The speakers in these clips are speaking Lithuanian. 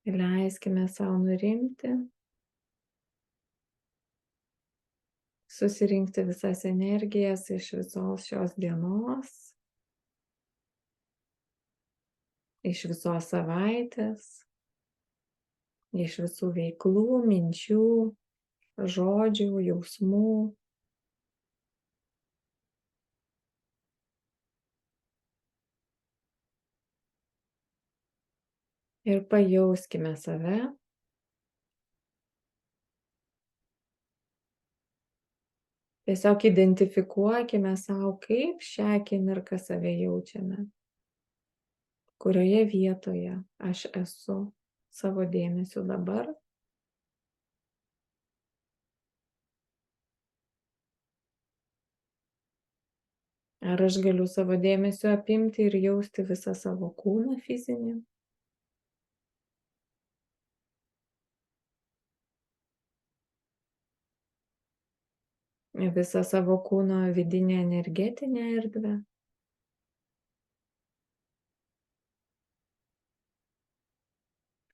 Leiskime sau nurimti, susirinkti visas energijas iš visos šios dienos, iš visos savaitės, iš visų veiklų, minčių, žodžių, jausmų. Ir pajauskime save, tiesiog identifikuokime sau, kaip šią akimirką save jaučiame, kurioje vietoje aš esu savo dėmesiu dabar. Ar aš galiu savo dėmesiu apimti ir jausti visą savo kūną fizinį? Visą savo kūno vidinę energetinę erdvę?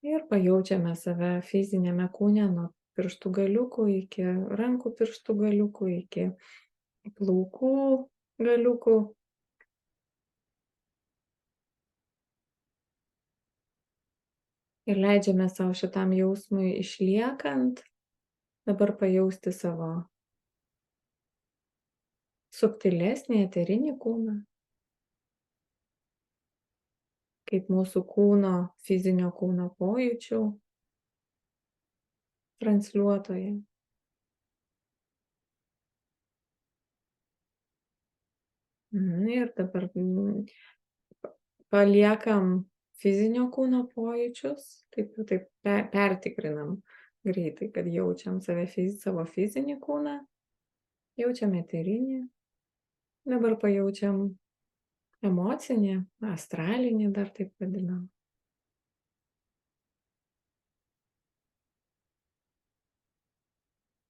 Ir pajaučiame save fiziniame kūne nuo pirštų galiukų iki rankų pirštų galiukų, iki plaukų galiukų. Ir leidžiame sau šitam jausmui išliekant, dabar pajausti savo subtilesnį eterinį kūną, kaip mūsų kūno, fizinio kūno pojūčių transliuotoją. Ir dabar paliekam fizinio kūno pojūčius, taip pertikrinam greitai, kad jaučiam savo fizinį kūną, jaučiam eterinį, dabar pajaučiam emocinį, astralinį dar taip vadinam.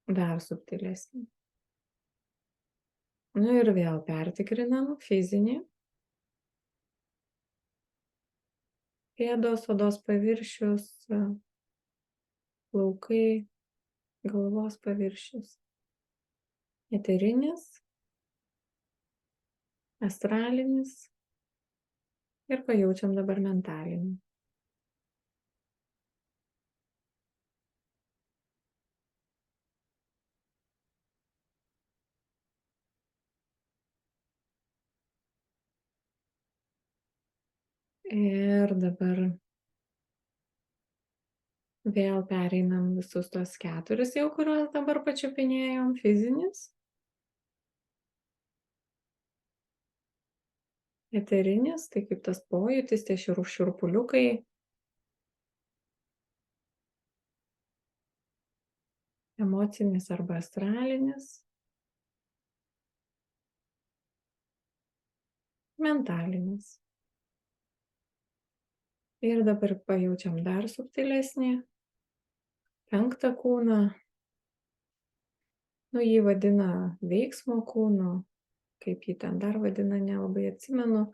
Dar subtilesnį. Ir vėl pertikrinam fizinį. Pėdos, odos paviršius, plaukai, galvos paviršius. Eterinis, astralinis ir pajaučiam dabar mentalinį. Ir dabar vėl pereinam visus tos 4 jau, kuriuos dabar pačiupinėjom. Fizinis, eterinis, tai kaip tas pojūtis, tie šiurpuliukai. Emocinis arba astralinis. Mentalinis. Ir dabar pajaučiam dar subtilesnį 5 kūną. Jį vadina veiksmo kūnu, kaip jį ten dar vadina, nelabai atsimenu,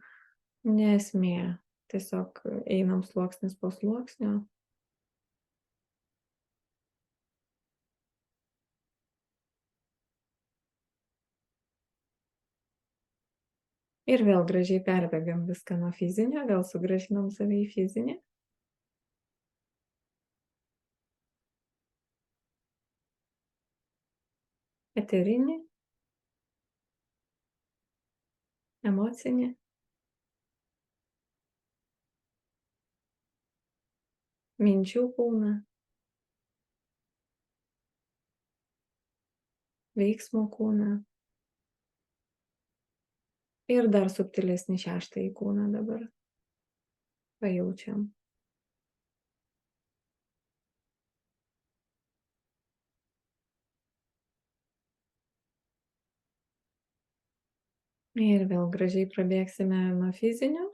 nesmė. Tiesiog einam sluoksnis po sluoksnio. Ir vėl gražiai perbėgam viską nuo fizinio, vėl sugrąžinam save į fizinį. Eterinį, emocinį, minčių kūną, veiksmo kūną ir dar subtilesnį 6 kūną dabar pajaučiam. Ir vėl gražiai prabėgsime nuo fizinio,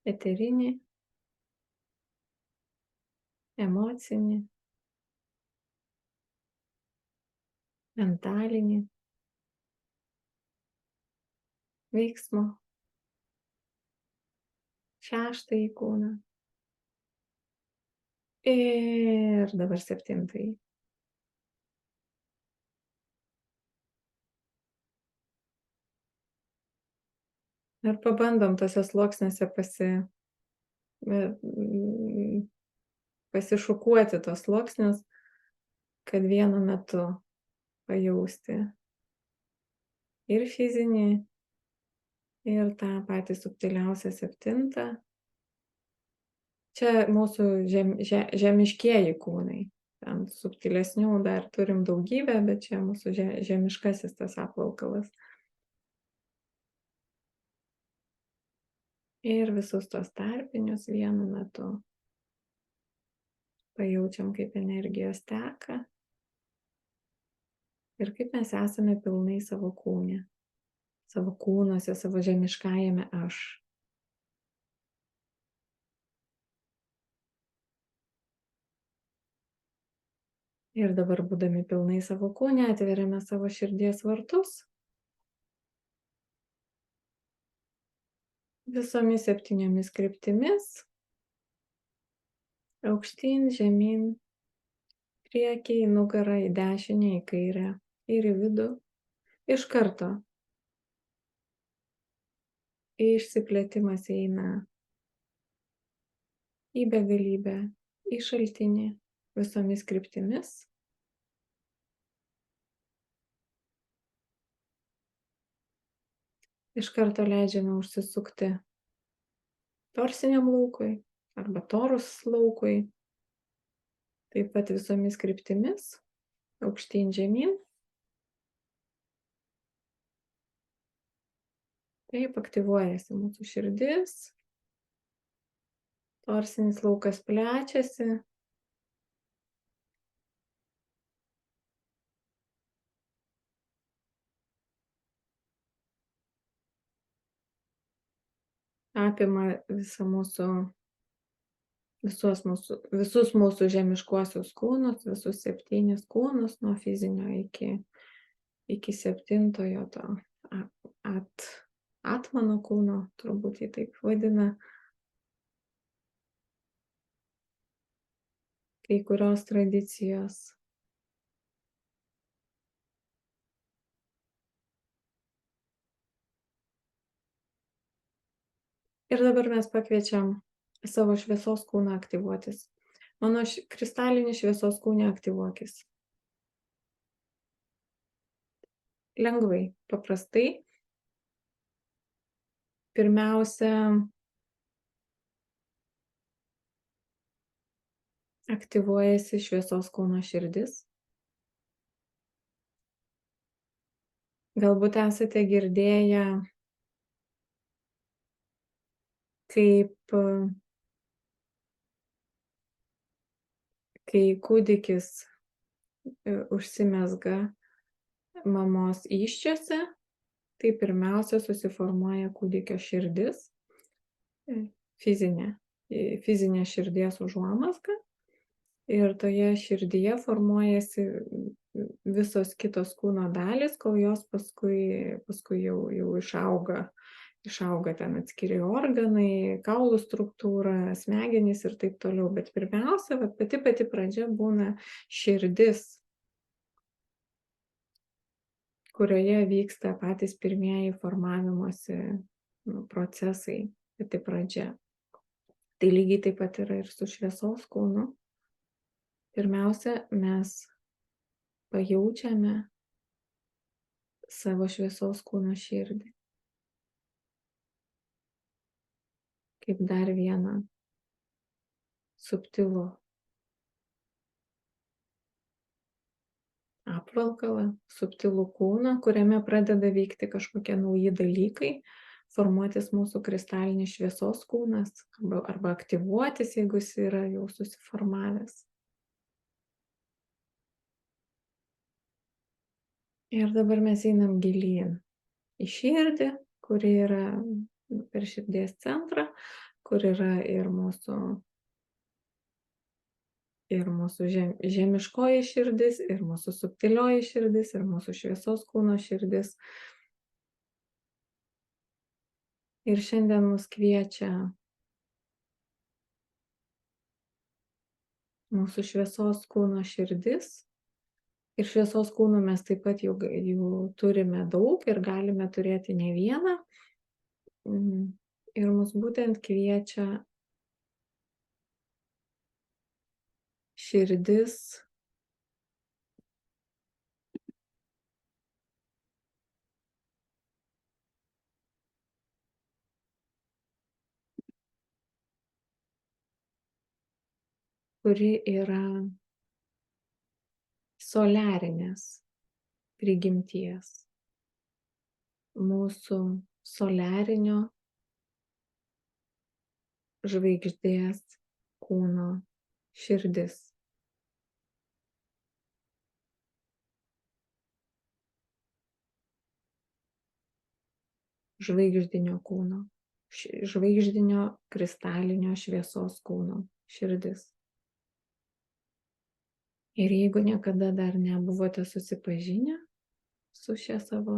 eterinį, emocinį, mentalinį, veiksmo šeštąjį kūną ir dabar septintąjį. Ir pabandom tose sluoksniuose pasišukuoti tos sluoksnius, kad vienu metu pajausti ir fizinį, ir tą patį subtiliausią septintą. Čia mūsų žemiškieji kūnai. Ten subtilesnių dar turim daugybę, bet čia mūsų žemiškasis tas apvalkalas. Ir visus tos tarpinius vienu metu pajaučiam, kaip energijos teka ir kaip mes esame pilnai savo kūne, savo kūnuose, savo žemiškajame aš. Ir dabar, būdami pilnai savo kūne, atveriame savo širdies vartus visomis 7 kryptimis, aukštyn, žemyn, priekį, į nugarą, į dešinę, į kairę ir į vidų. Iš karto išsiplėtimas eina į begalybę, į šaltinį visomis kryptimis. Iš karto leidžiame užsisukti torsiniam laukui arba torus laukui, taip pat visomis kryptimis, aukštyn, žemyn. Taip aktyvuojasi mūsų širdis, torsinis laukas plečiasi. Apima visus mūsų žemiškuosius kūnus, visus 7 kūnus, nuo fizinio iki 7-ojo to atmano kūno, turbūt jį taip vadina. Kai kurios tradicijos. Ir dabar mes pakviečiam savo šviesos kūną aktyvuotis. Mano kristalinis šviesos kūne aktyvuokis. Lengvai, paprastai. Pirmiausia, aktyvuojasi šviesos kūno širdis. Galbūt esate girdėję, kaip kai kūdikis užsimezga mamos įsčiose, tai pirmiausia susiformuoja kūdikio širdis, fizinė širdies užuomazga, ir toje širdyje formuojasi visos kitos kūno dalys, kol jos paskui jau išauga ten atskiri organai, kaulų struktūra, smegenys ir taip toliau. Bet pirmiausia, pati pradžia būna širdis, kurioje vyksta patys pirmieji formavimosi procesai, pati pradžia. Tai lygiai taip pat yra ir su šviesos kūnu. Pirmiausia, mes pajaučiame savo šviesos kūno širdį. Kaip dar vieną subtilų apvalkalą, subtilų kūną, kuriame pradeda vykti kažkokie nauji dalykai, formuotis mūsų kristalinis šviesos kūnas arba aktyvuotis, jeigu jis yra jau susiformavęs. Ir dabar mes einam gilyn į širdį, kuri yra per širdies centrą, kur yra ir mūsų žemiškoji širdis, ir mūsų subtilioji širdis, ir mūsų šviesos kūno širdis. Ir šiandien mus kviečia mūsų šviesos kūno širdis. Ir šviesos kūnų mes taip pat jų turime daug ir galime turėti ne vieną. Ir mus būtent kviečia širdis kuri yra soliarinės prigimties. Mūsų soliarinio žvaigždės kūno širdis. Žvaigždinio kūno, žvaigždinio kristalinio šviesos kūno širdis. Ir jeigu niekada dar nebuvote susipažinę su šia savo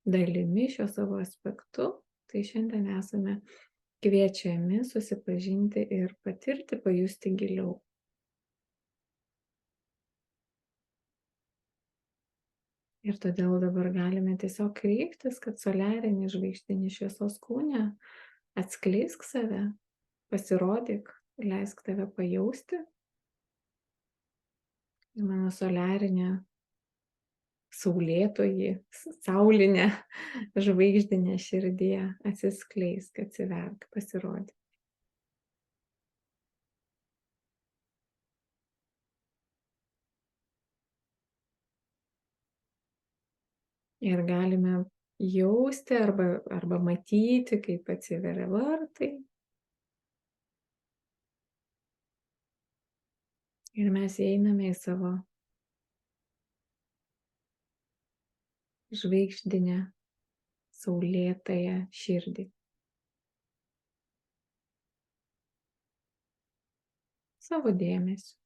dalimi, šiuo savo aspektu, tai šiandien esame kviečiami susipažinti ir patirti, pajusti giliau. Ir todėl dabar galime tiesiog kreiptis, kad soliarinį žvaigždinį šviesos kūne atskleisk save, pasirodyk, leisk tave pajausti. Ir mano soliarinė saulėtoji, saulinė žvaigždinė širdie atsiskleisk, atsiverk, pasirodyk. Ir galime jausti arba matyti, kaip atsiveria vartai. Ir mes einame į savo žvaigždinę, saulėtąją širdį. Savo dėmesiu.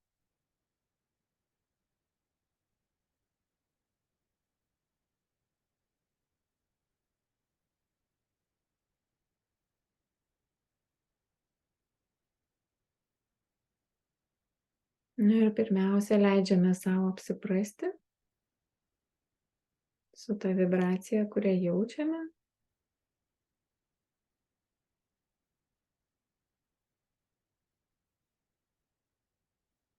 Ir pirmiausia, leidžiame savo apsiprasti su ta vibracija, kurią jaučiame.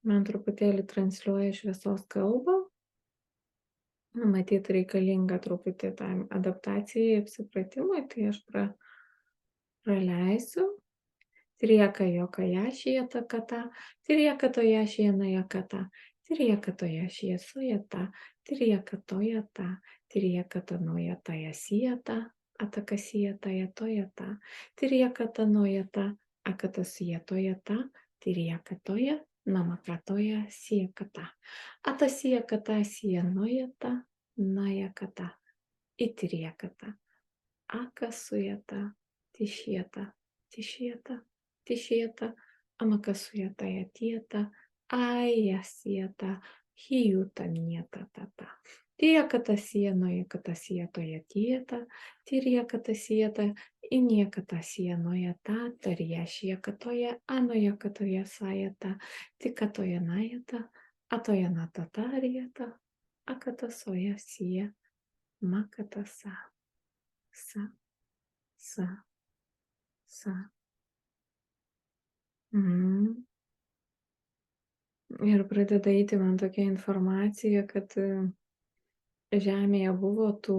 Man truputėlį transliuoja šviesos kalbą. Matyt, reikalinga truputį tam adaptacijai, apsipratimui, tai aš praleisiu. Trieka jokajašija takata, trieka tojašija najakata, trieka tojašija sujata, trieka tojata, trieka tanojata jasijata, atakasijata jatojata, trieka tanojata, akatasijata, trieka toja, namakatoja siekata, atasijakata sienojata, najakata, itriekata, akasujata, tišieta, tišieta. Tišieta, amakasujata jatieta, ajasieta, hijuta mieta tata. Tiekata sienoje katasietoje tieta, tiriekata sieta, iniekata sienoje ta, tariešie katoje, anoje katoje sajeta, tikatoje najeta, atoje natatarieta, akatasoje sie, makatasa, sa. Ir pradeda eiti man tokia informacija, kad Žemėje buvo tų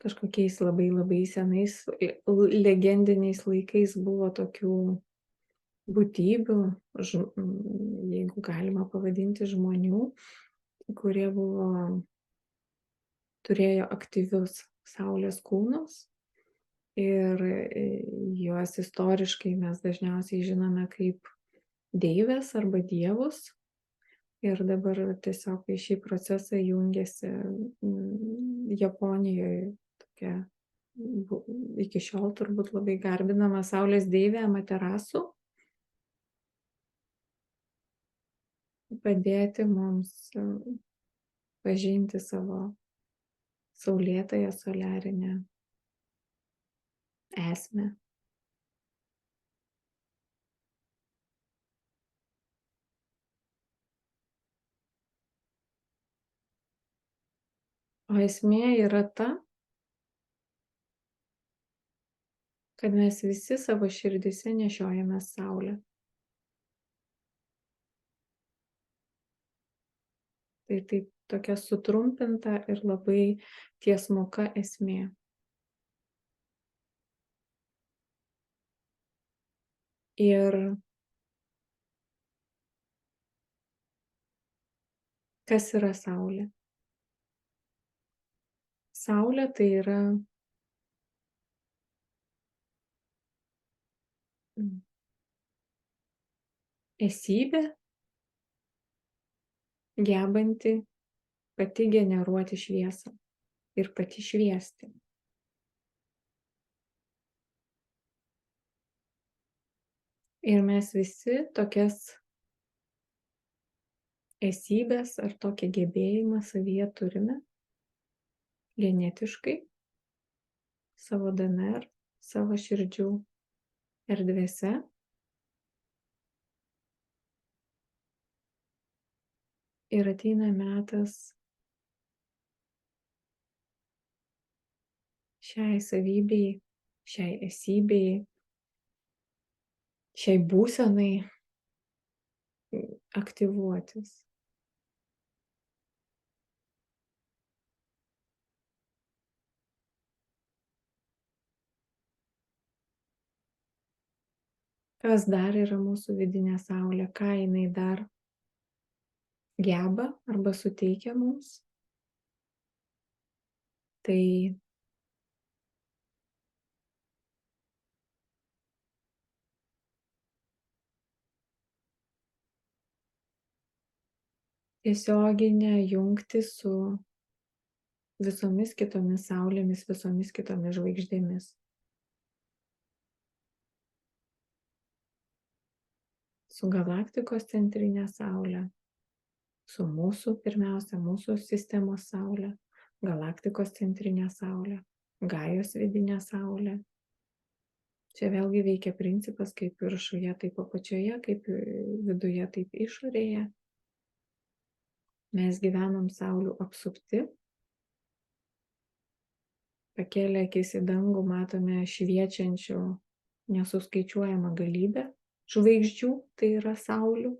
kažkokiais labai senais, legendiniais laikais buvo tokių būtybių, jeigu galima pavadinti žmonių, kurie turėjo aktyvius saulės kūnus. Ir juos istoriškai mes dažniausiai žinome kaip deivės arba dievus. Ir dabar tiesiog į šį procesą jungiasi Japonijoje tokia iki šiol turbūt labai garbinama saulės deivė Amaterasu. Padėti mums pažinti savo saulėtąją soliarinę esmę. O esmė yra ta, kad mes visi savo širdyse nešiojame saulę. Tai taip tokia sutrumpinta ir labai tiesmuka esmė. Ir kas yra saulė? Saulė tai yra esybė, gebanti pati generuoti šviesą ir pati šviesti. Ir mes visi tokias esybės ar tokį gebėjimą savyje turime genetiškai, savo DNR, savo širdžių erdvėse. Ir ateina metas šiai savybei, šiai esybei, šiai būsenai aktyvuotis. Kas dar yra mūsų vidinė saulė, ką jinai dar geba arba suteikia mums? Tai tiesioginę jungtį su visomis kitomis saulėmis, visomis kitomis žvaigždėmis. Su galaktikos centrinė saulė, su mūsų, pirmiausia, mūsų sistemos saulė, galaktikos centrinė saulė, Gajos vidinė saulė. Čia vėlgi veikia principas, kaip viršuje, taip apačioje, kaip viduje, taip išorėje. Mes gyvenam saulių apsupti. Pakėlę akis į dangų matome šviečiančių nesuskaičiuojamą galybę žvaigždžių, tai yra saulių.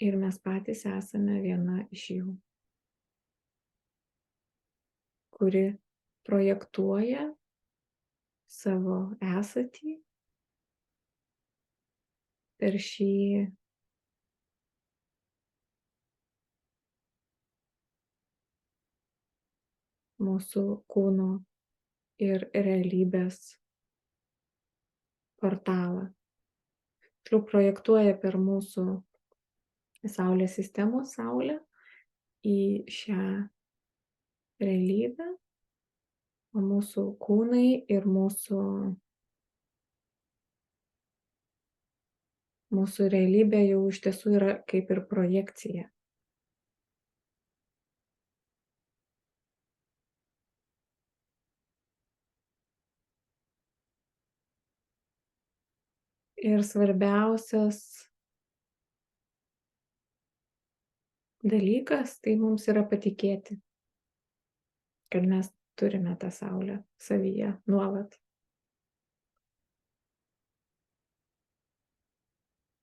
Ir mes patys esame viena iš jų, kuri projektuoja savo esatį per šį mūsų kūno ir realybės portalą. Tiksliau projektuoja per mūsų Saulės sistemos saulę į šią realybę, o mūsų kūnai ir mūsų realybė jau iš tiesų yra kaip ir projekcija. Ir svarbiausias dalykas tai mums yra patikėti, kad mes turime tą saulę savyje nuolat.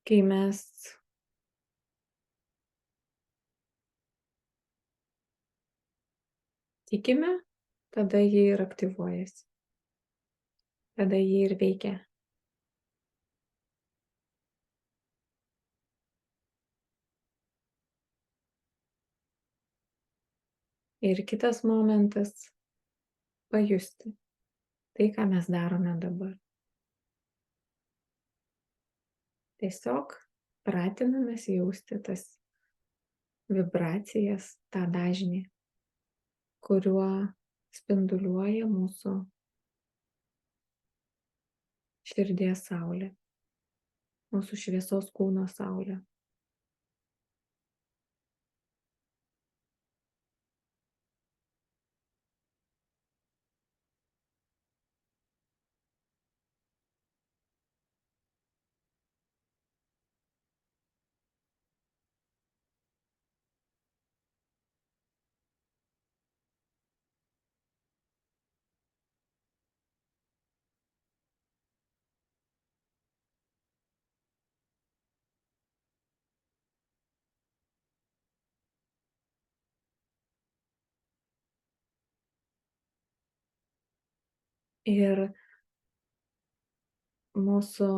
Kai mes tikime, tada ji ir aktyvuojasi. Tada ji ir veikia. Ir kitas momentas - pajusti tai, ką mes darome dabar. Tiesiog pratinamės jausti tas vibracijas, tą dažnį, kuriuo spinduliuoja mūsų širdies saulė, mūsų šviesos kūno saulė. Ir mūsų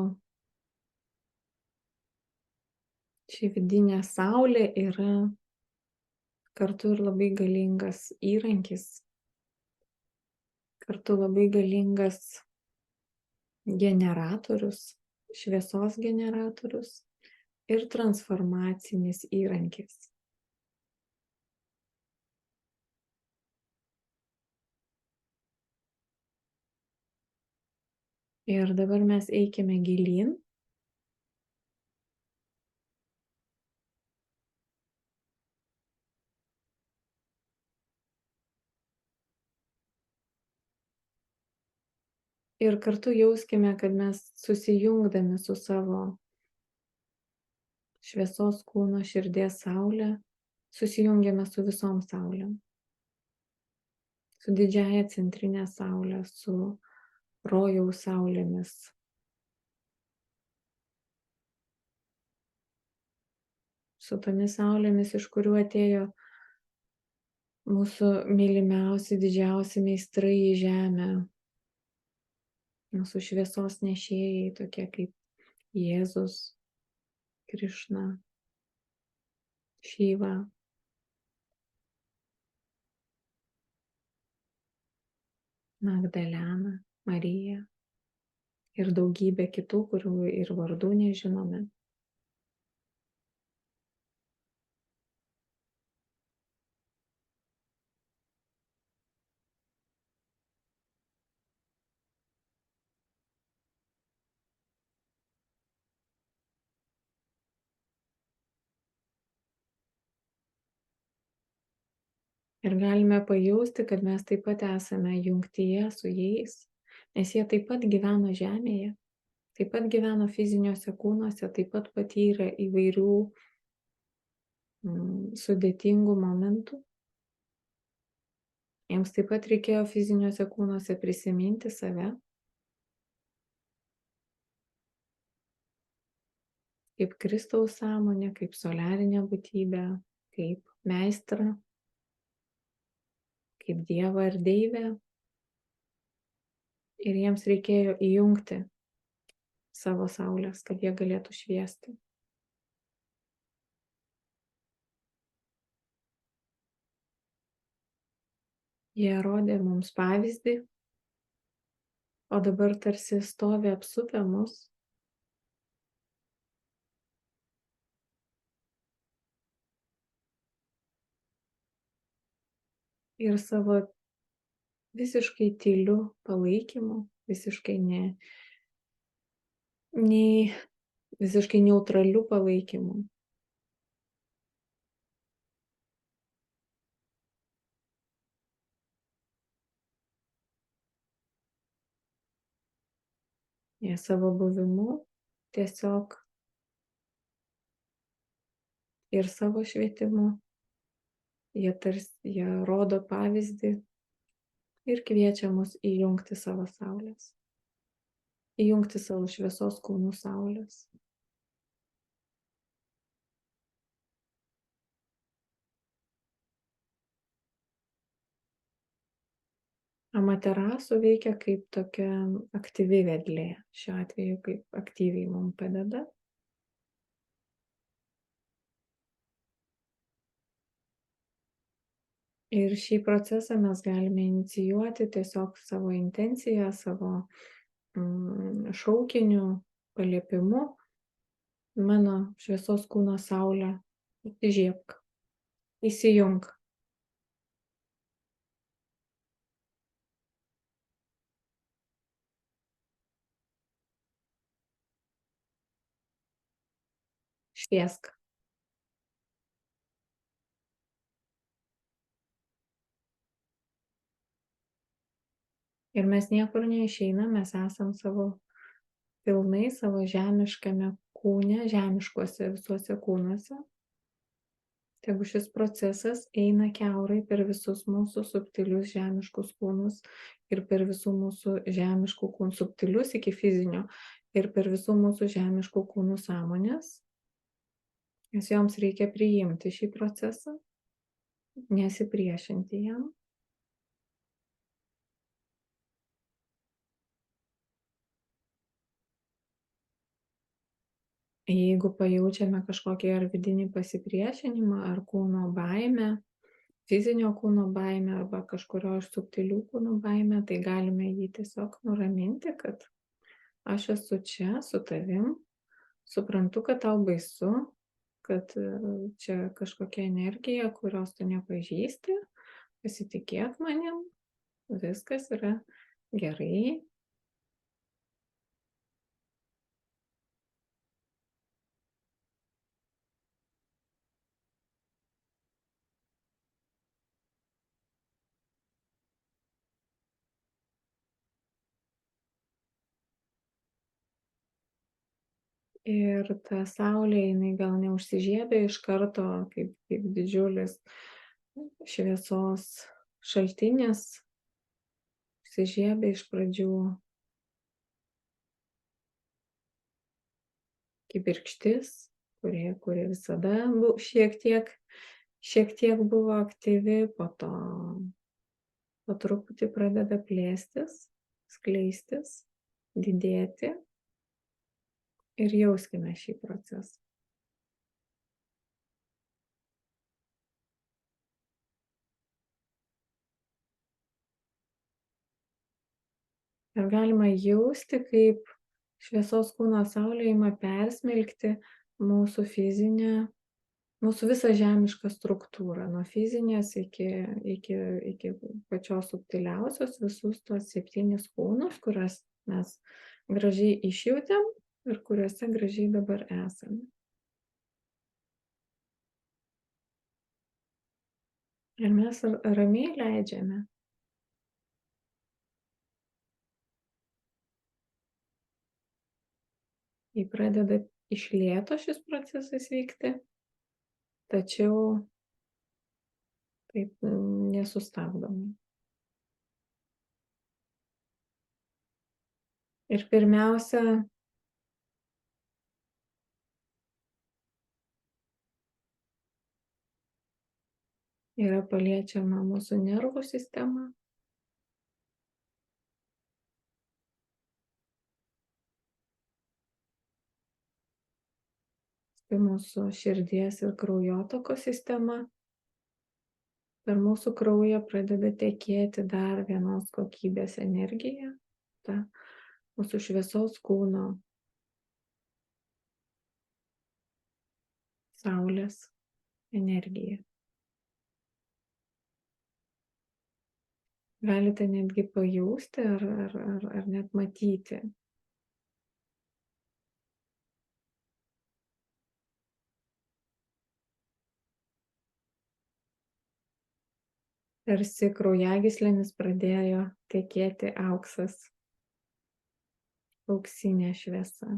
ši vidinė saulė yra kartu ir labai galingas įrankis, kartu labai galingas generatorius, šviesos generatorius ir transformacinis įrankis. Ir dabar mes eikime gilyn. Ir kartu jauskime, kad mes susijungdami su savo šviesos kūno širdies saulė, susijungiame su visom saulėm. Su didžiąja centrinė saulė, su rojaus saulėmis. Su tomis saulėmis, iš kurių atėjo mūsų mylimiausi, didžiausi meistrai į žemę. Mūsų šviesos nešėjai, tokie kaip Jėzus, Krišna, Šiva. Magdalena, Marija ir daugybė kitų, kurių ir vardų nežinome. Ir galime pajausti, kad mes taip pat esame jungtyje su jais, nes jie taip pat gyveno žemėje, taip pat gyveno fiziniuose kūnuose, taip pat patyrė įvairių sudėtingų momentų. Jiems taip pat reikėjo fiziniuose kūnuose prisiminti save, kaip Kristaus sąmonę, kaip soliarinę būtybę, kaip meistrą, kaip dievą ir deivę. Ir jiems reikėjo įjungti savo saulės, kad jie galėtų šviesti. Jie rodė mums pavyzdį, o dabar tarsi stovi apsupę mus. Ir savo visiškai tyliu palaikymu, visiškai neutraliu palaikymu. Jie savo buvimu tiesiog ir savo švietimu, jie rodo pavyzdį ir kviečia mus įjungti savo saulės, įjungti savo šviesos kūnų saulės. Amaterasu veikia kaip tokia aktyvi vedlė, šiuo atveju kaip aktyviai mums padeda. Ir šį procesą mes galime inicijuoti tiesiog savo intenciją, savo šaukiniu, paliepimu. Mano šviesos kūno saulė, įžiebk, įsijunk. Šviesk. Ir mes niekur neišeinam, mes esam pilnai savo žemiškame kūne, žemiškuose visuose kūnuose. Tegu šis procesas eina kiaurai per visus mūsų subtilius žemiškus kūnus ir per visų mūsų žemiškų kūnų subtilius iki fizinio ir per visų mūsų žemiškų kūnų sąmonės. Nes joms reikia priimti šį procesą, nesipriešinti jam. Jeigu pajaučiame kažkokį ar vidinį pasipriešinimą, ar kūno baimę, fizinio kūno baimę arba kažkurio iš subtilių kūnų baimę, tai galime jį tiesiog nuraminti, kad aš esu čia su tavim, suprantu, kad tau baisu, kad čia kažkokia energija, kurios tu nepažįsti, pasitikėk manim, viskas yra gerai. Ir ta saulė, jinai gal neužsižiebia iš karto kaip didžiulis šviesos šaltinis, užsižiebia iš pradžių kibirkštis, kuri visada šiek tiek buvo aktyvi, po truputį pradeda plėstis, skleistis, didėti ir jauskime šį procesą. Ir galima jausti, kaip šviesos kūno saulė ima persmelkti mūsų fizinę, mūsų visą žemišką struktūrą, nuo fizinės iki pačios subtiliausios, visus tos 7 kūnus, kuriuos mes gražiai išjautėm ir kuriuose gražiai dabar esame. Ir mes ramiai leidžiame. Jei pradeda iš lėto šis procesas vykti, tačiau taip nesustabdomai. Ir pirmiausia, yra paliečiama mūsų nervų sistema. Tai mūsų širdies ir kraujotakos sistema. Per mūsų kraują pradeda tekėti dar vienos kokybės energija, ta mūsų šviesos kūno saulės energija. Galite netgi pajausti ar net matyti. Tarsi kraujagyslėmis pradėjo tekėti auksas, auksinė šviesa.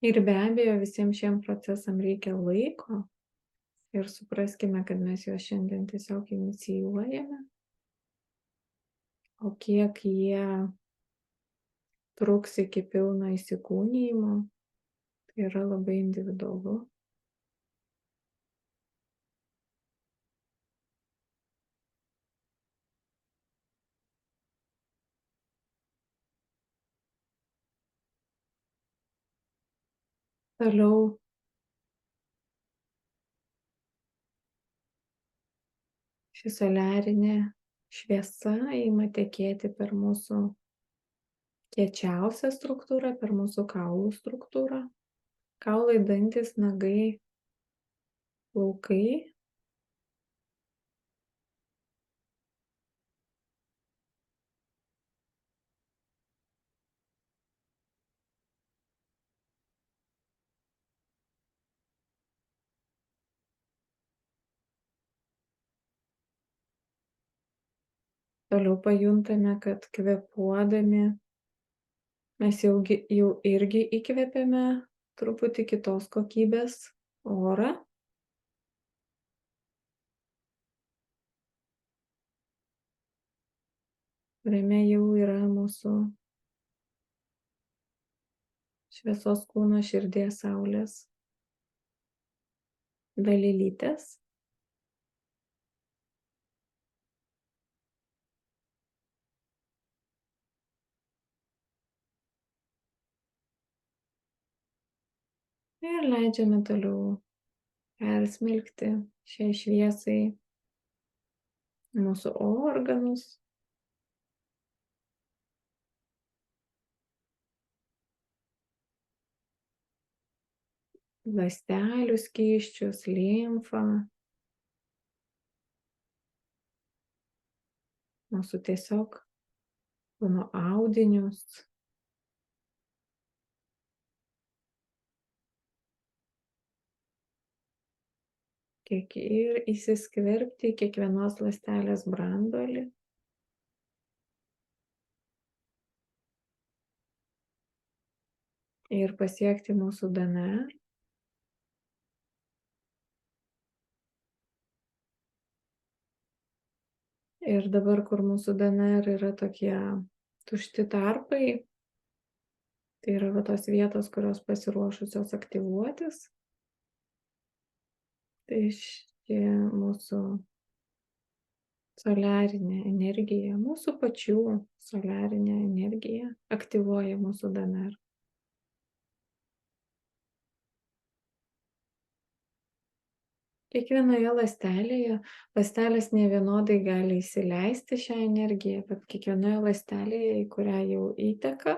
Ir be abejo, visiems šiem procesam reikia laiko ir supraskime, kad mes juos šiandien tiesiog inicijuojame, o kiek jie truks iki pilno įsikūnijimo, tai yra labai individualu. Toliau ši soliarinė šviesa ima tekėti per mūsų kiečiausią struktūrą, per mūsų kaulų struktūrą. Kaulai, dantys, nagai, plaukai. Toliau pajuntame, kad kvėpuodami mes jau irgi įkvėpėme truputį kitos kokybės orą. Kuriame jau yra mūsų šviesos kūno širdies saulės dalelytės. Ir leidžiame toliau persmelkti šiai šviesai mūsų organus, ląstelių skysčius, limfą, mūsų tiesiog kūno audinius. Kiek ir įsiskverbti į kiekvienos ląstelės branduolį ir pasiekti mūsų DNR. Ir dabar, kur mūsų DNR yra tokie tušti tarpai, tai yra va tos vietos, kurios pasiruošusios aktyvuotis. Tai ši mūsų soliarinė energija, mūsų pačių soliarinė energija aktyvuoja mūsų DNR. Kiekvienoje ląstelėje, ląstelės nevienodai gali įsileisti šią energiją, bet kiekvienoje ląstelėje, į kurią jau įteka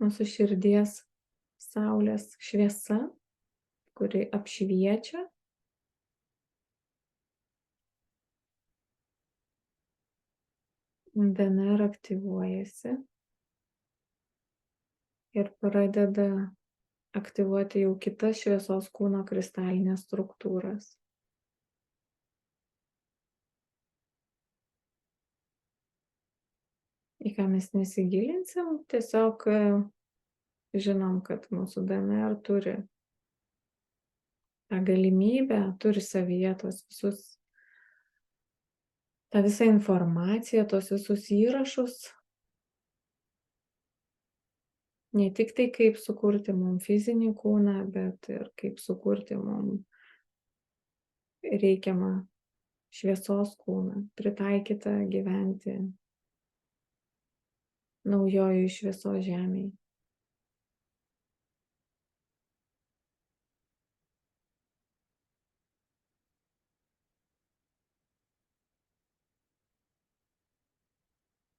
mūsų širdies saulės šviesa, kuri apšviečia, DNR aktyvuojasi ir pradeda aktyvuoti jau kitas šviesos kūno kristalinės struktūras. Į ką mes nesigilinsim, tiesiog žinom, kad mūsų DNR turi tą galimybę, turi savyje tos visus, tą visą informaciją, tos visus įrašus, ne tik tai, kaip sukurti mums fizinį kūną, bet ir kaip sukurti mums reikiamą šviesos kūną, pritaikytą gyventi naujojoj šviesos žemėje.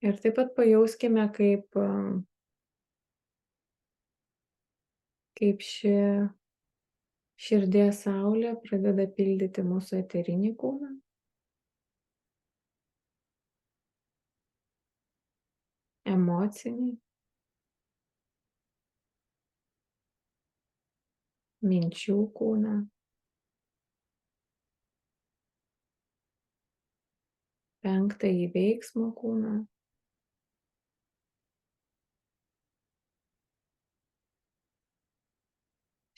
Ir taip pat pajauskime, kaip ši širdies saulė pradeda pildyti mūsų eterinį kūną. Emocinį, minčių kūną, penktąjį veiksmo kūną,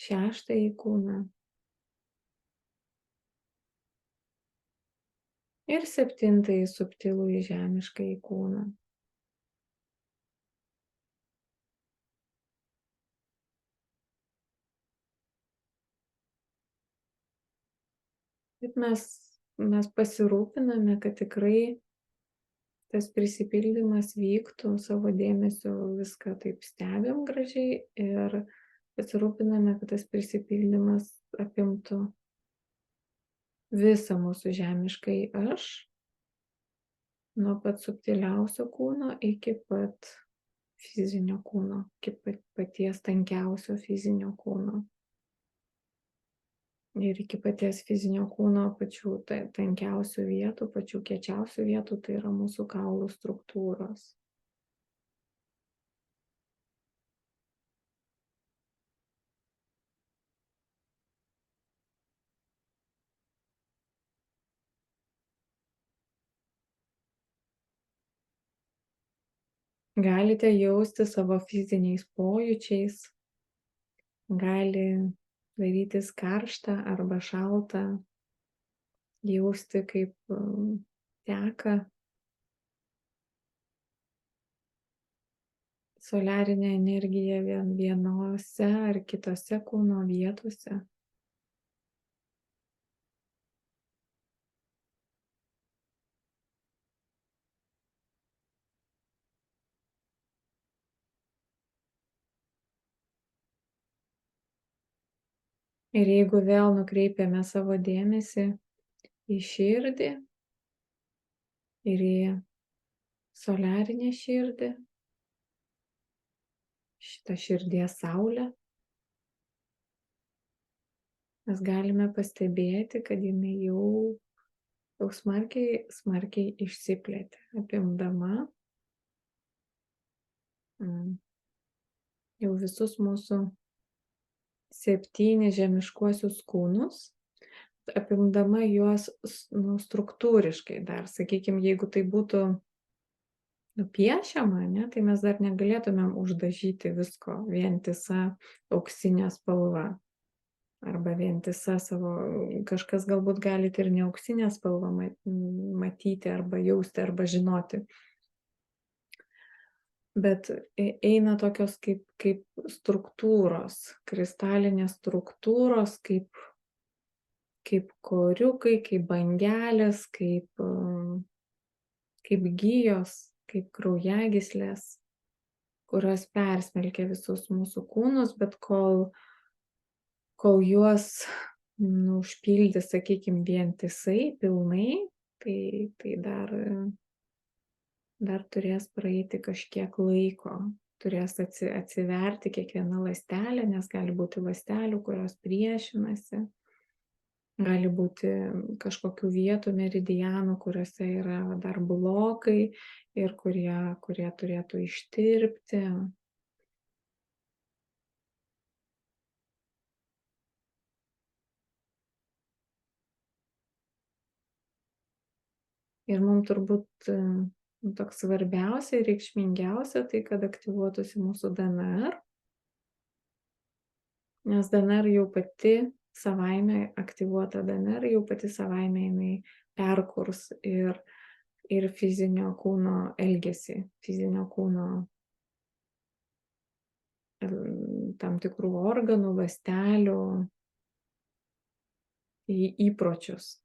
šeštąjį kūną ir septintąjį subtilųjį žemiškąjį kūną. Bet mes pasirūpiname, kad tikrai tas prisipildymas vyktų, savo dėmesiu viską taip stebim gražiai ir pasirūpiname, kad tas prisipildymas apimtų visą mūsų žemiškąjį aš, nuo pat subtiliausio kūno iki pat fizinio kūno, iki paties tankiausio fizinio kūno. Ir iki paties fizinio kūno pačių tankiausių vietų, pačių kiečiausių vietų, tai yra mūsų kaulų struktūros. Galite jausti savo fiziniais pojūčiais, gali darytis karšta arba šalta, jausti, kaip teka soliarinė energija vienose ar kitose kūno vietose. Ir jeigu vėl nukreipiame savo dėmesį į širdį ir į soliarinę širdį, šitą širdies saulę, mes galime pastebėti, kad jinai jau smarkiai išsiplėtė, apimdama jau visus mūsų 7 žemiškuosius kūnus, apimdama juos struktūriškai dar. Sakykime, jeigu tai būtų nupiešiama, ne, tai mes dar negalėtumėm uždažyti visko vientisa auksinė spalva. Arba vientisa savo, kažkas galbūt galite ir ne auksinę spalvą matyti, arba jausti, arba žinoti. Bet eina tokios kaip struktūros, kristalinės struktūros, kaip koriukai, kaip bangelės, kaip gijos, kaip kraujagyslės, kurios persmelkia visus mūsų kūnus, bet kol juos užpildys, sakykime, vientisai, pilnai, tai dar turės praeiti kažkiek laiko, turės atsiverti kiekviena ląstelė, nes gali būti ląstelių, kurios priešinasi, gali būti kažkokių vietų meridianų, kuriuose yra dar blokai ir kurie turėtų ištirpti. Ir mums turbūt toks svarbiausia ir reikšmingiausia, tai kad aktyvuotųsi mūsų DNR, nes DNR jau pati savaime, aktyvuota DNR jau pati savaime jinai perkurs ir fizinio kūno elgesį, fizinio kūno tam tikrų organų, ląstelių įpročius.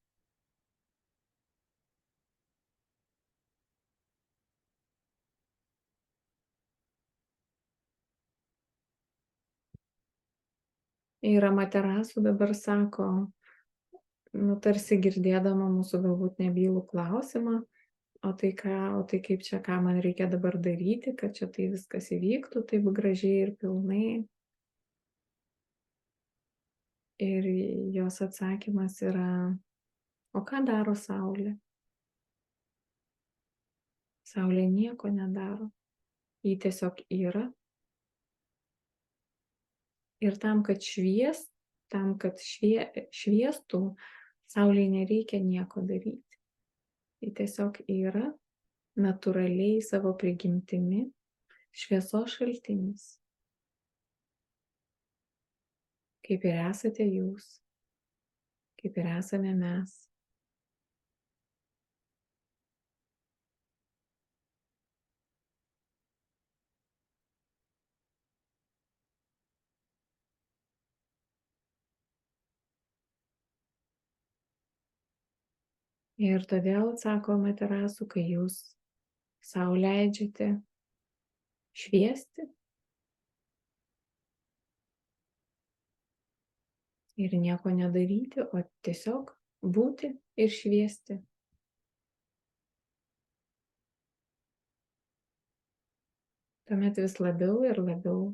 Ir Amaterasu dabar sako, tarsi girdėdama mūsų galbūt nebylų klausimą, o tai kaip čia, ką man reikia dabar daryti, kad čia tai viskas įvyktų taip gražiai ir pilnai. Ir jos atsakymas yra, o ką daro Saulė? Saulė nieko nedaro, ji tiesiog yra. Ir tam, kad šviestų, Saulei nereikia nieko daryti. Ji tiesiog yra natūraliai savo prigimtimi šviesos šaltinis. Kaip ir esate jūs, kaip ir esame mes. Ir todėl, sako Amaterasu, kai jūs sau leidžiate šviesti ir nieko nedaryti, o tiesiog būti ir šviesti, tuomet vis labiau ir labiau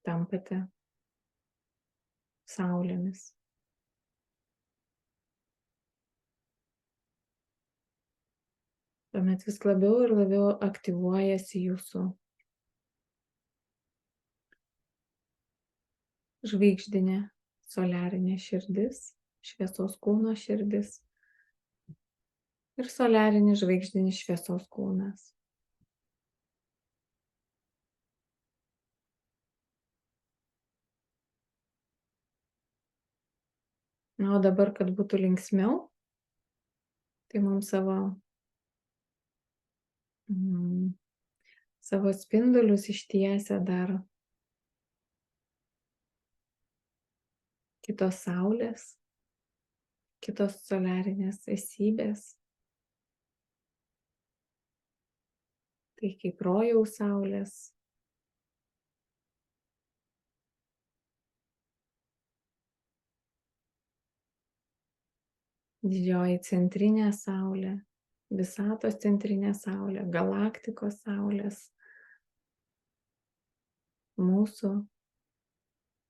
tampate saulėmis. Tuomet vis labiau ir labiau aktyvuojasi jūsų žvaigždinė soliarinė širdis, šviesos kūno širdis ir soliarinis žvaigždinis šviesos kūnas. Na, o dabar, kad būtų linksmiau, tai mums savo spindulius ištiesia dar kitos saulės, kitos soliarinės esybės. Tai kaip rojaus saulės, didžioji centrinė saulė, visatos centrinė saulė, galaktikos saulės, mūsų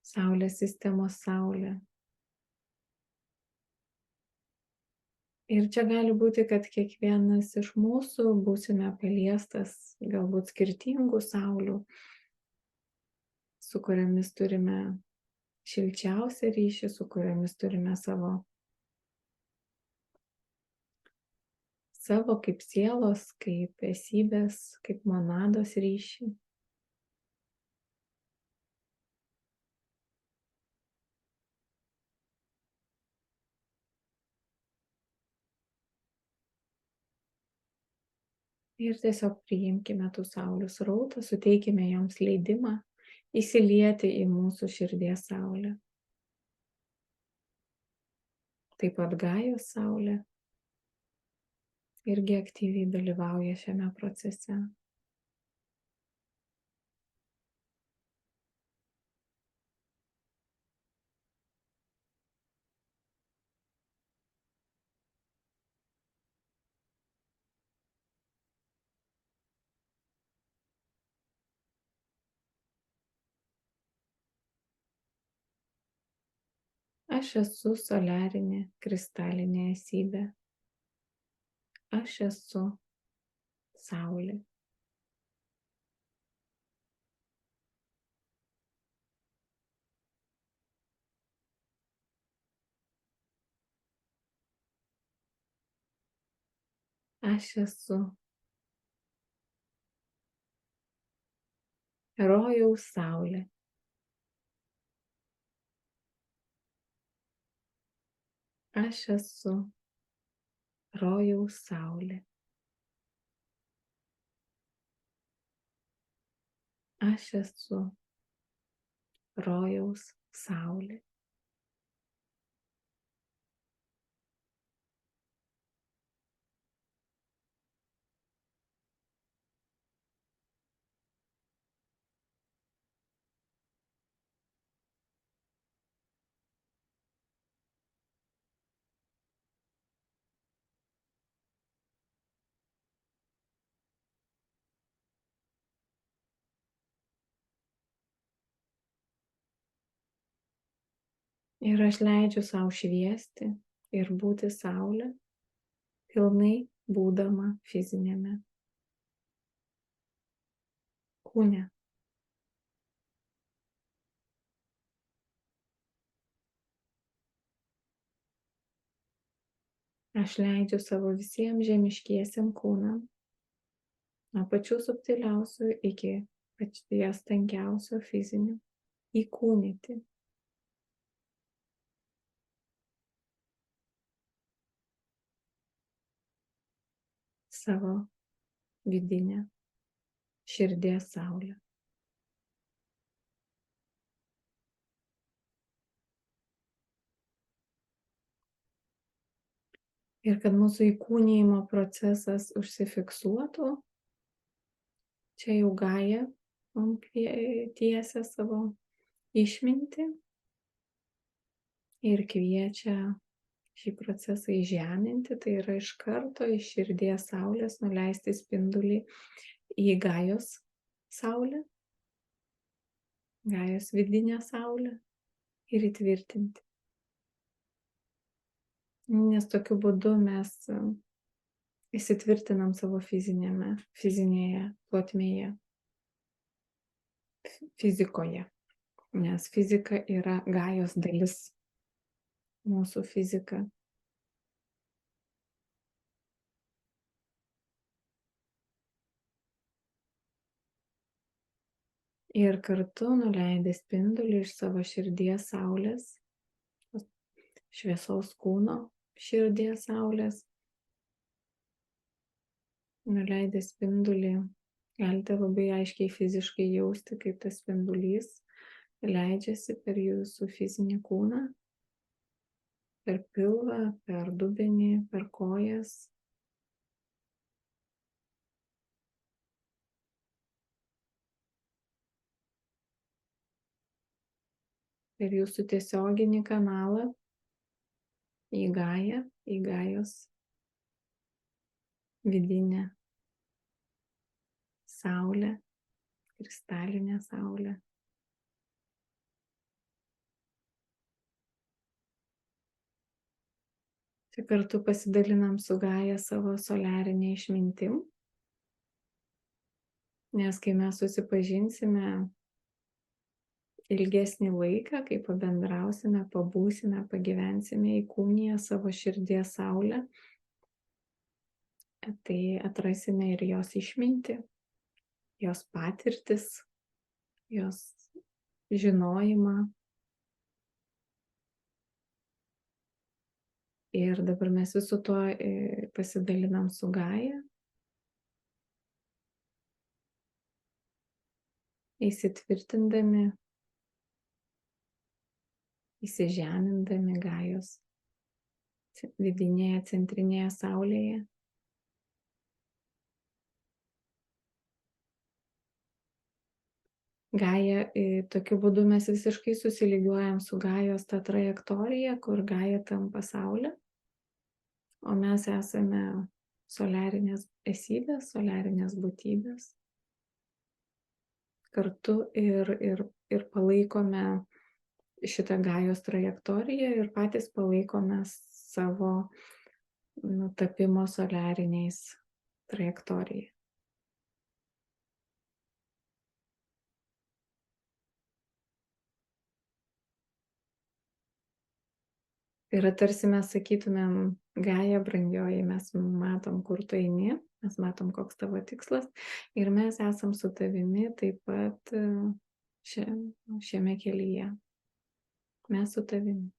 saulės sistemos saulė. Ir čia gali būti, kad kiekvienas iš mūsų būsime paliestas galbūt skirtingų saulių, su kuriamis turime šilčiausią ryšį, su kuriamis turime savo kaip sielos, kaip esybės, kaip monados ryšį. Ir tiesiog priimkime tų saulių srautą, suteikime joms leidimą įsilieti į mūsų širdies saulę. Taip pat Gajos saulė irgi aktyviai dalyvauja šiame procese. Aš esu soliarinė kristalinė esybė. Aš esu saulė. Aš esu rojaus saulė. Aš esu rojaus saulė. Aš esu rojaus saulė. Ir aš leidžiu sau šviesti ir būti saulė, pilnai būdama fizinėme kūne. Aš leidžiu savo visiems žemiškiesiam kūnam, nuo pačių subtiliausių iki paties tankiausio fizinio, įkūnyti savo vidinę širdies saulę. Ir kad mūsų įkūnijimo procesas užsifiksuotų, čia jau Gaja mums tiesia savo išmintį ir kviečia šį procesą įžeminti, tai yra iš karto iš širdies saulės nuleisti spindulį į Gajos saulę, Gajos vidinę saulę ir įtvirtinti. Nes tokiu būdu mes įsitvirtinam savo fizinėje plotmėje, fizikoje, nes fizika yra Gajos dalis, mūsų fizika. Ir kartu nuleidai spindulį iš savo širdies saulės, šviesaus kūno širdies saulės, nuleidai spindulį, galite labai aiškiai fiziškai jausti, kaip tas spindulys leidžiasi per jūsų fizinį kūną, per pilvą, per dubenį, per kojas. Per jūsų tiesioginį kanalą į Gają, į Gajos vidinę saulę, kristalinę saulę. Čia kartu pasidalinam su Gaja savo soliarinė išmintim, nes kai mes susipažinsime ilgesnį laiką, kai pabendrausime, pabūsime, pagyvensime įkūniję savo širdies saulę, tai atrasime ir jos išmintį, jos patirtis, jos žinojimą. Ir dabar mes visu tuo pasidalinam su Gaja, įsitvirtindami, įsižemindami Gajos vidinėje centrinėje saulėje. Gaja, tokiu būdu mes visiškai susilygiuojam su Gajos ta trajektorija, kur Gaja tampa saulė, o mes esame soliarinės esybės, soliarinės būtybės. Kartu ir palaikome šitą Gajos trajektoriją ir patys palaikome savo tapimo soliariniais trajektoriją. Tai yra tarsi mes sakytumėm, Gaja, brangioji, mes matom, kur tu eini, mes matom, koks tavo tikslas ir mes esam su tavimi taip pat šiame kelyje. Mes su tavimi.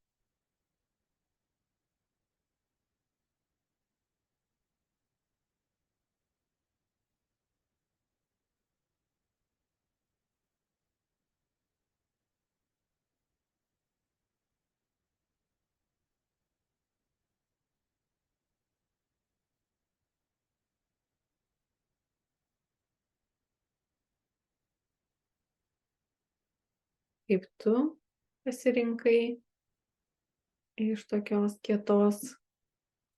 Kaip tu pasirinkai iš tokios kietos,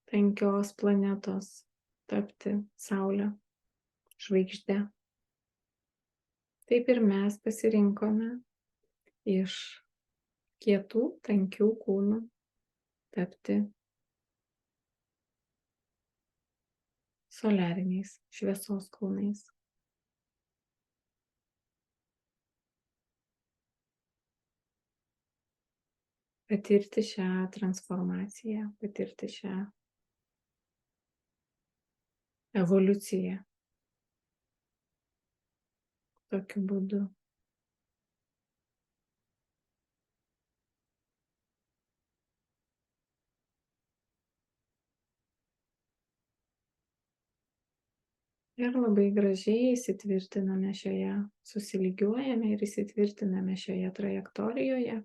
tankios planetos tapti saulę, žvaigždę. Taip ir mes pasirinkome iš kietų, tankių kūnų tapti soliariniais šviesos kūnais. Patirti šią transformaciją, patirti šią evoliuciją tokiu būdu. Ir labai gražiai įsitvirtiname šioje, susilygiuojame ir įsitvirtiname šioje trajektorijoje.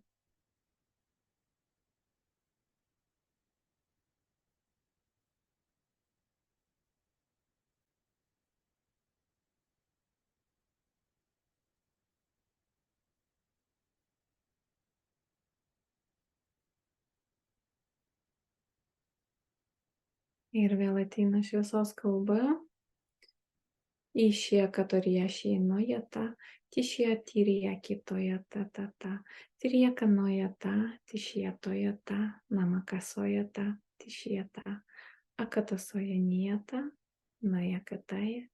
Ir vėl ateina šviesos kalba. Išė katoriešė nojata, tišė tirija kitojata tata, tirija kanojata, tišė tojata, namakasojata, tišėta, akatasoja nieta, noja kataja,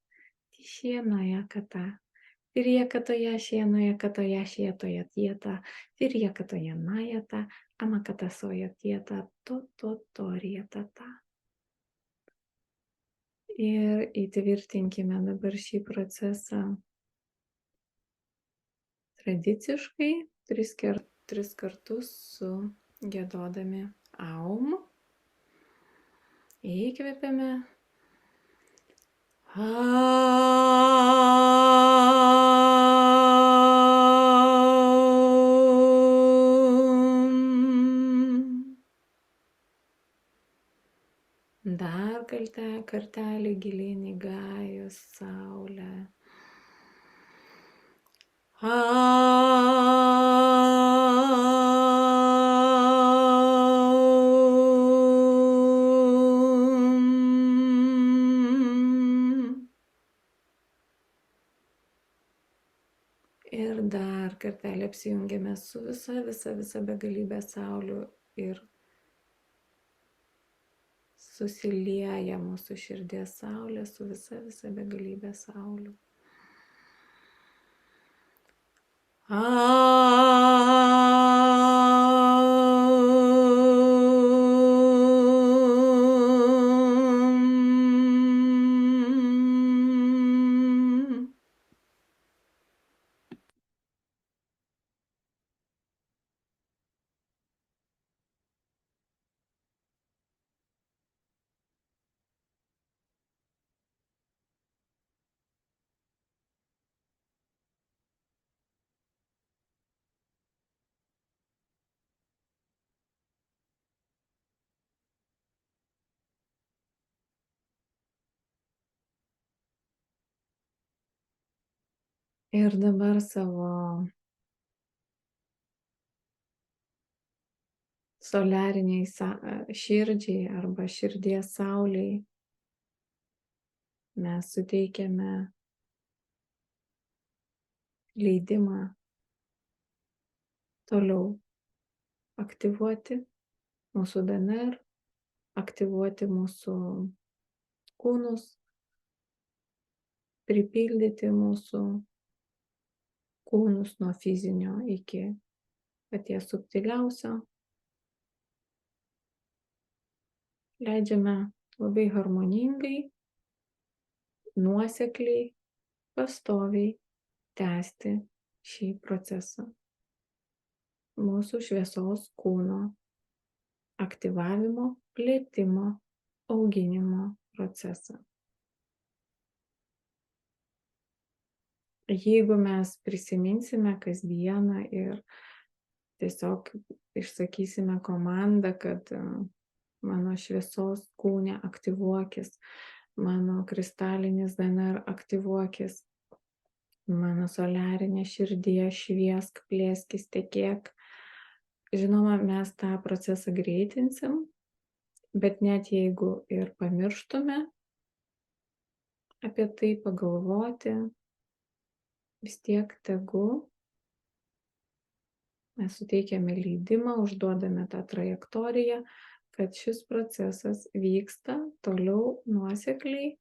tišė noja kata, tirija katojašė noja katojašė toja tieta, tirija katoja najata, amakatasoja tieta, torietata. Ir įtvirtinkime dabar šį procesą tradiciškai, tris kartus giedodami Aum. Įkvepiame. Dar kartelį gilyn į Gajos saulę. kartelį apsijungiame su visa begalybė saulių ir susilieja mūsų širdies saulė su visa begalybė saulių. Ir dabar savo soliariniai širdžiai arba širdies sauliai mes suteikiame leidimą toliau aktyvuoti mūsų DNR, aktyvuoti mūsų kūnus, pripildyti mūsų kūnus nuo fizinio iki paties subtiliausio. Leidžiame labai harmoningai, nuosekliai, pastoviai tęsti šį procesą. Mūsų šviesos kūno aktyvavimo, plėtimo, auginimo procesą. Jeigu mes prisiminsime kasdieną ir tiesiog išsakysime komandą, kad mano šviesos kūne aktyvuokis, mano kristalinis DNR aktyvuokis, mano soliarinė širdie šviesk, plėskis, tekėk. Žinoma, mes tą procesą greitinsim, bet net jeigu ir pamirštume apie tai pagalvoti, vis tiek tegu mes suteikiame leidimą, užduodame tą trajektoriją, kad šis procesas vyksta toliau nuosekliai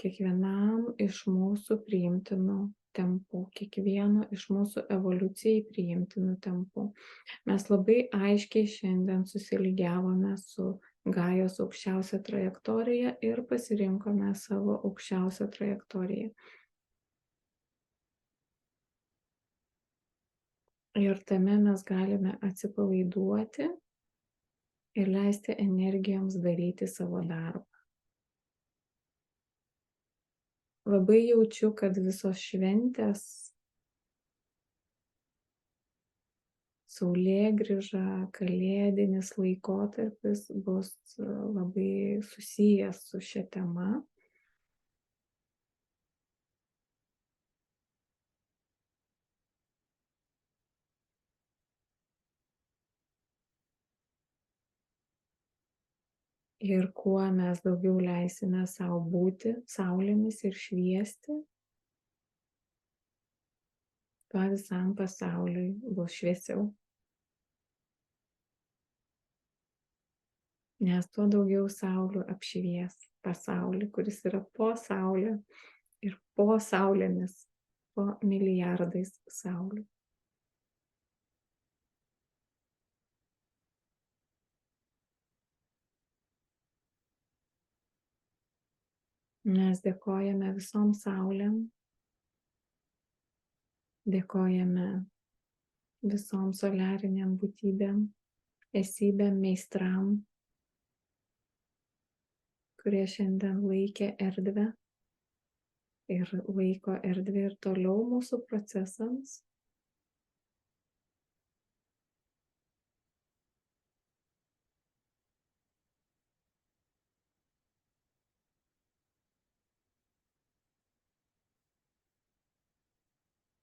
kiekvienam iš mūsų priimtinų tempų, kiekvieno iš mūsų evoliucijai priimtinų tempų. Mes labai aiškiai šiandien susilygiavome su Gajos aukščiausia trajektorija ir pasirinkome savo aukščiausią trajektoriją. Ir tame mes galime atsipalaiduoti ir leisti energijoms daryti savo darbą. Labai jaučiu, kad visos šventės, saulėgrįža, kalėdinis laikotarpis bus labai susijęs su šia tema. Ir kuo mes daugiau leisime savo būti saulėmis ir šviesti, tuo visam pasauliui bus šviesiau. Nes tuo daugiau saulių apšvies pasaulį, kuris yra po saulė ir po saulėmis, po milijardais saulių. Mes dėkojame visom saulėm, dėkojame visom soliariniam būtybėm, esybėm, meistram, kurie šiandien laikė erdvę ir laiko erdvę ir toliau mūsų procesams.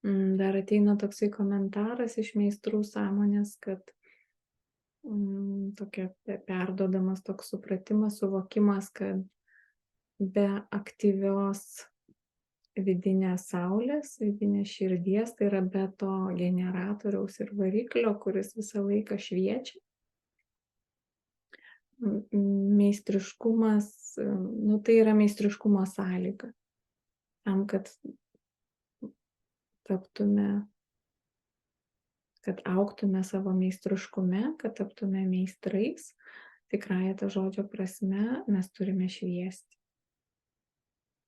Dar ateina toksai komentaras iš meistrų sąmonės, kad tokia perduodamas toks supratimas, suvokimas, kad be aktyvios vidinės saulės, vidinės širdies, tai yra be to generatoriaus ir variklio, kuris visą laiką šviečia. Meistriškumas, nu tai yra meistriškumo sąlyga. Tam, kad taptume, kad augtume savo meistriškume, kad taptume meistrais, tikrąja ta žodžio prasme, mes turime šviesti.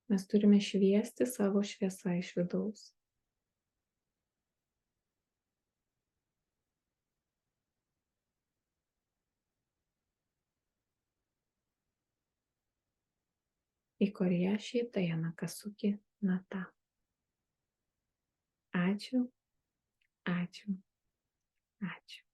Mes turime šviesti savo šviesą iš vidaus. Ikoriaši Tajana Kasuki Nata. Ačiū, ačiū, ačiū.